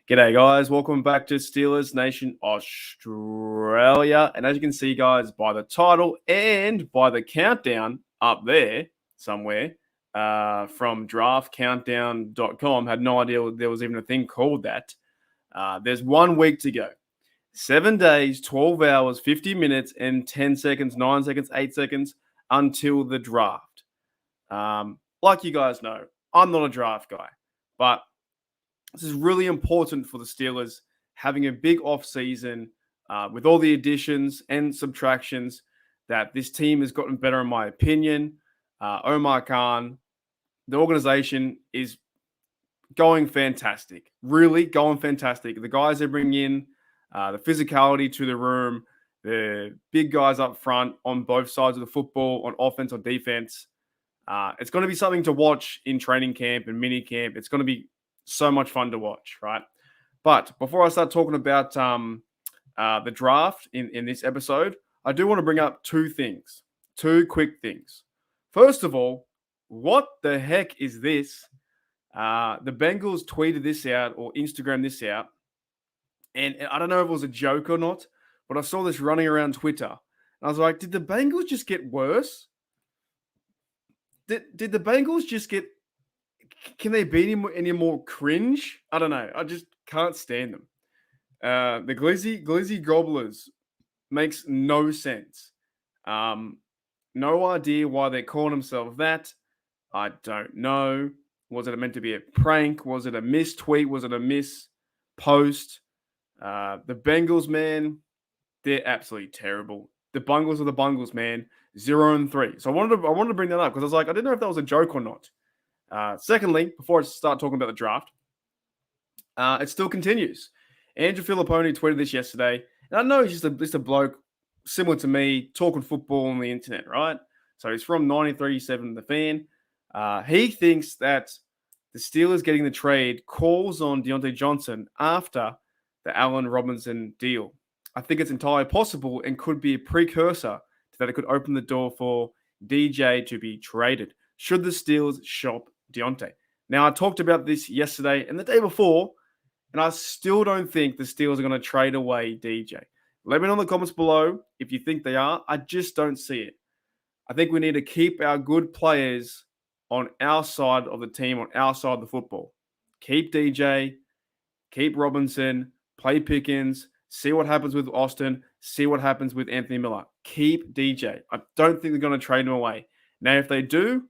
G'day, guys. Welcome back to Steelers Nation Australia. And as you can see, guys, by the title and by the countdown up there somewhere from draftcountdown.com, had no idea there was even a thing called that. There's 1 week to go. 7 days, 12 hours, 50 minutes, and 10 seconds, 9 seconds, 8 seconds until the draft. Like you guys know, I'm not a draft guy, but this is really important for the Steelers having a big offseason with all the additions and subtractions that this team has gotten better, in my opinion. Omar Khan, the organization is going fantastic, really going fantastic. The guys they bring in, the physicality to the room, the big guys up front on both sides of the football, on offense or defense. It's going to be something to watch in training camp and mini camp. It's going to be so much fun to watch, right? But before I start talking about the draft in this episode, I do want to bring up two quick things. First of all, what the heck is this? The Bengals tweeted this out or Instagrammed this out, and I don't know if it was a joke or not, but I saw this running around Twitter. And I was like, did the Bengals just get worse? Did the Bengals just get... Can they be any more cringe? I don't know. I just can't stand them. The Glizzy Gobblers makes no sense. No idea why they're calling themselves that. I don't know. Was it meant to be a prank? Was it a mistweet? Was it a mispost? The Bengals, man, they're absolutely terrible. The Bungles are the Bungles, man. 0-3. So I wanted to bring that up because I was like, I didn't know if that was a joke or not. Secondly, before I start talking about the draft, it still continues. Andrew Filipponi tweeted this yesterday, and I know he's just a bloke similar to me talking football on the internet, right? So he's from 93.7 The Fan. He thinks that the Steelers getting the trade calls on Deontay Johnson after the Allen Robinson deal. I think it's entirely possible and could be a precursor to that. It could open the door for DJ to be traded should the Steelers shop Deontay. Now, I talked about this yesterday and the day before, and I still don't think the Steelers are going to trade away DJ. Let me know in the comments below if you think they are. I just don't see it. I think we need to keep our good players on our side of the team, on our side of the football. Keep DJ, keep Robinson, play Pickens, see what happens with Austin, see what happens with Anthony Miller. Keep DJ. I don't think they're going to trade him away. Now, if they do,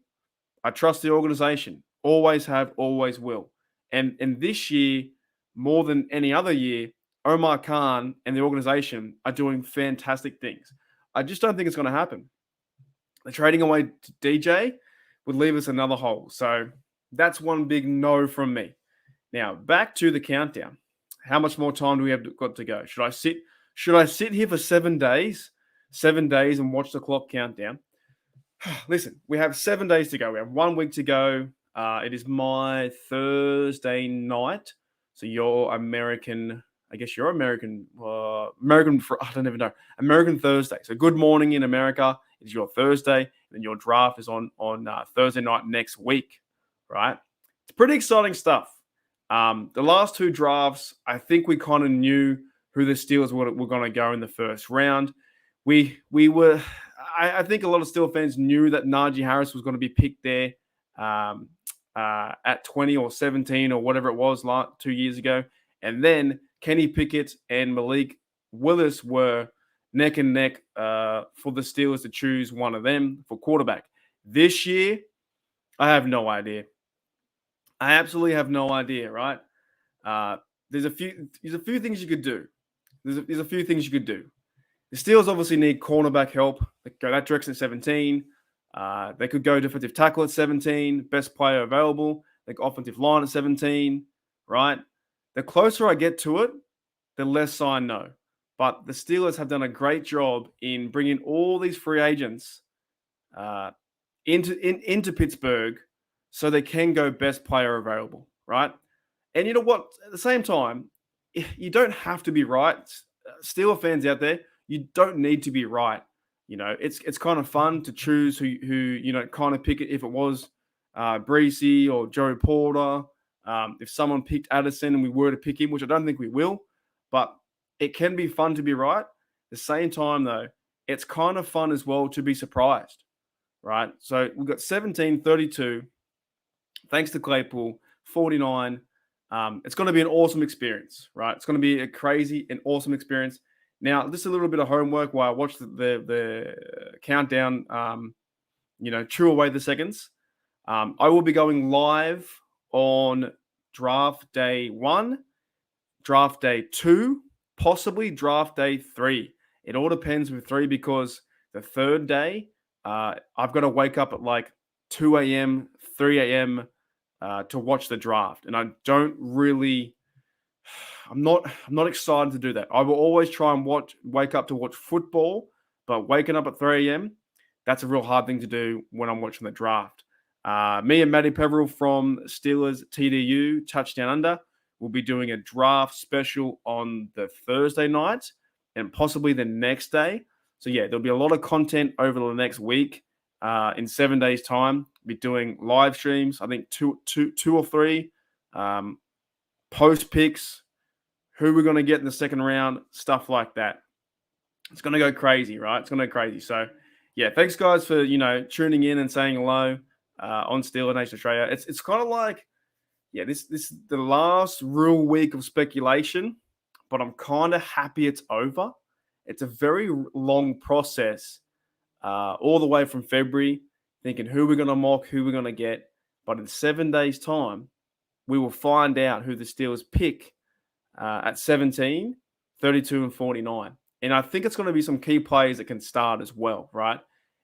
I trust the organization. Always have, always will. And this year, more than any other year, Omar Khan and the organization are doing fantastic things. I just don't think it's going to happen. The trading away to DJ would leave us another hole. So that's one big no from me. Now, back to the countdown. How much more time do we have got to go? Should I sit here for 7 days? 7 days and watch the clock count down? Listen, we have 7 days to go. We have 1 week to go. It is my Thursday night. So you're American. I guess you're American. American. I don't even know. American Thursday. So good morning in America. It's your Thursday. And your draft is on Thursday night next week. Right? It's pretty exciting stuff. The last two drafts, I think we kind of knew who the Steelers were going to go in the first round. I think a lot of Steelers fans knew that Najee Harris was going to be picked there at 20 or 17 or whatever it was 2 years ago. And then Kenny Pickett and Malik Willis were neck and neck for the Steelers to choose one of them for quarterback. This year, I have no idea. I absolutely have no idea, right? There's a few things you could do. There's a few things you could do. The Steelers obviously need cornerback help. They could go that direction at 17. They could go defensive tackle at 17, best player available. They go offensive line at 17, right? The closer I get to it, the less I know. But the Steelers have done a great job in bringing all these free agents into Pittsburgh so they can go best player available, right? And you know what? At the same time, you don't have to be right. Steelers fans out there, you don't need to be right. You know, it's kind of fun to choose who kind of pick it if it was Breesy or Joe Porter, if someone picked Addison and we were to pick him, which I don't think we will, but it can be fun to be right. At the same time, though, it's kind of fun as well to be surprised, right? So we've got 17, 32, thanks to Claypool, 49. It's going to be an awesome experience, right? It's going to be a crazy and awesome experience. Now, just a little bit of homework while I watch the countdown, chew away the seconds. I will be going live on draft day 1, draft day 2, possibly draft day 3. It all depends with 3 because the third day, I've got to wake up at like 2 a.m., 3 a.m. To watch the draft. And I don't really... I'm not excited to do that. I will always try and wake up to watch football, but waking up at 3 a.m., that's a real hard thing to do when I'm watching the draft. Me and Matty Peveril from Steelers TDU, Touchdown Under, will be doing a draft special on the Thursday night and possibly the next day. So, yeah, there'll be a lot of content over the next week. In 7 days' time, we'll be doing live streams, I think two or three, post picks, who we're going to get in the second round, stuff like that. It's going to go crazy, right? It's going to go crazy. So, yeah, thanks, guys, for, tuning in and saying hello on Steeler Nation Australia. It's kind of like, this is the last real week of speculation, but I'm kind of happy it's over. It's a very long process, all the way from February, thinking who we're going to mock, who we're going to get. But in 7 days' time, we will find out who the Steelers pick at 17, 32, and 49. And I think it's going to be some key players that can start as well, right?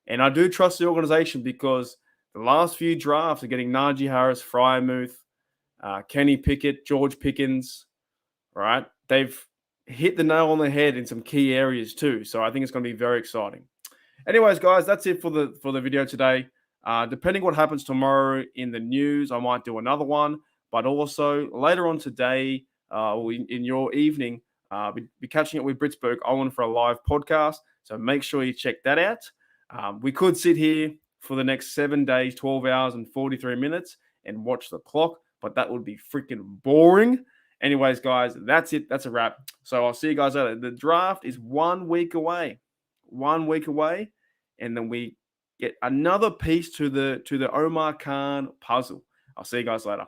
And I do trust the organization because the last few drafts are getting Najee Harris, Freiermuth, Kenny Pickett, George Pickens, right? They've hit the nail on the head in some key areas too. So I think it's going to be very exciting. Anyways, guys, that's it for the video today. Depending what happens tomorrow in the news, I might do another one. But also later on today, in your evening, be catching up with Pittsburgh Owen for a live podcast. So make sure you check that out. We could sit here for the next 7 days, 12 hours and 43 minutes and watch the clock, but that would be freaking boring. Anyways, guys, that's it. That's a wrap. So I'll see you guys later. The draft is 1 week away. 1 week away. And then we get another piece to the Omar Khan puzzle. I'll see you guys later.